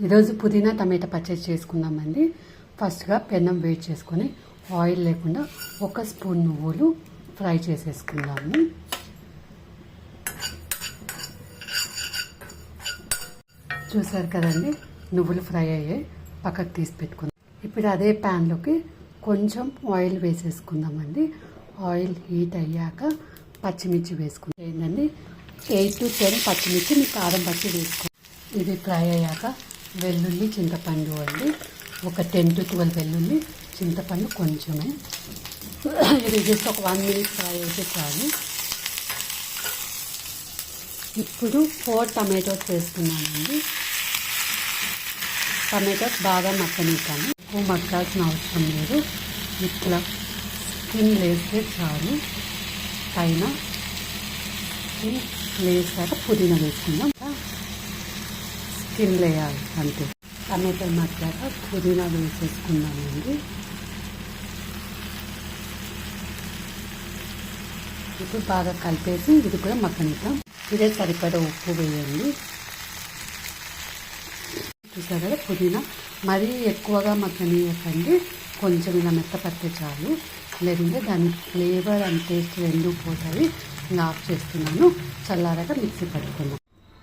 ఈరోజు పుదీనా టమాటా పచ్చడి చేసుకుందామండి. ఫస్ట్గా పెన్నం వేడి చేసుకొని ఆయిల్ లేకుండా 1 స్పూన్ నువ్వులు ఫ్రై చేసేసుకుందాము. చూసారు కదండి, నువ్వులు ఫ్రై అయ్యాయి, పక్కకు తీసి పెట్టుకుందాం. ఇప్పుడు అదే ప్యాన్లోకి కొంచెం ఆయిల్ వేసేసుకుందామండి. ఆయిల్ హీట్ అయ్యాక పచ్చిమిర్చి వేసుకుంటాం. ఏంటండి 8 to 10 పచ్చిమిర్చి మీ కారం పచ్చి వేసుకోండి. ఇది ఫ్రై అయ్యాక వెల్లుల్లి చింతపండు అండి, ఒక 10 to 12 వెల్లుల్లి, చింతపండు కొంచెమే. ఇది జస్ట్ ఒక 1 minute ఫ్రై అయితే చాలు. ఇప్పుడు 4 టమాటోస్ వేస్తున్నానండి. టమాటోస్ బాగా మగ్గనిద్దాము. ఎక్కువ మగ్గాల్సిన అవసరం లేదు, ఇట్లా స్కిన్ లేస్తే చాలు. పైన స్కిన్ లేసాక పుదీనా వేసుకుందాం. స్కిన్ లేయాలి అంతే. టమాటో మగ్గాక పుదీనా వేసేసుకున్నామండి. ఇప్పుడు బాగా కలిపేసి ఇది కూడా మగ్గనిద్దాం. ఇదే సరిపడా ఉప్పు వేయండి. చూసారు కదా, పుదీనా మరీ ఎక్కువగా మగ్గనియకండి, కొంచెం ఇలా మెత్తపడితే చాలు. లేదంటే దాని ఫ్లేవర్ అండ్ టేస్ట్ రెండు పోతాయి. ఇంకా ఆఫ్ చేస్తున్నాను. చల్లారాక మిక్సీ పట్టుకుందాం.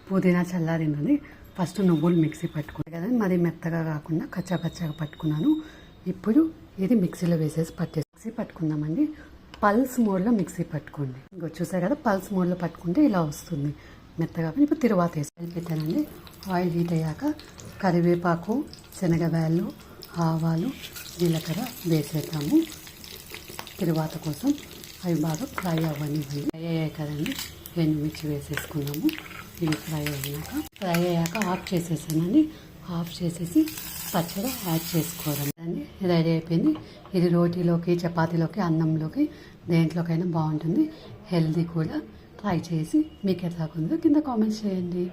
పుదీనా చల్లారిందని ఫస్ట్ నువ్వులు మిక్సీ పట్టుకున్నాను కదా, మరి మెత్తగా కాకుండా కచ్చాపచ్చాగా పట్టుకున్నాను. ఇప్పుడు ఇది మిక్సీలో వేసేసి మిక్సీ పట్టుకుందామండి. పల్స్ మోడ్లో మిక్సీ పట్టుకోండి. ఇంకో చూసారు కదా, పల్స్ మోడ్లో పట్టుకుంటే ఇలా వస్తుంది మెత్తగా. ఇప్పుడు తిరువాత వేసి పెట్టానండి. ఆయిల్ హీట్ అయ్యాక కరివేపాకు, శనగబ్యాళ్ళు, ఆవాలు, జీలకర్ర వేసేద్దాము తిరువాత కోసం. అవి బాగా ఫ్రై అవ్వనివ్వండి. ఫ్రై అయ్యాయి కదండి, ఎండుమిర్చి వేసేసుకున్నాము. ఇవి ఫ్రై అయ్యాక ఆఫ్ చేసేసానండి. ఆఫ్ చేసేసి పచ్చడి యాడ్ చేసుకోవడం అండి. రెడీ అయిపోయింది. ఇది రోటీలోకి, చపాతీలోకి, అన్నంలోకి, దేంట్లోకైనా బాగుంటుంది. హెల్దీ కూడా. ట్రై చేసి మీకు ఎట్లాగుందో కింద కామెంట్స్ చేయండి.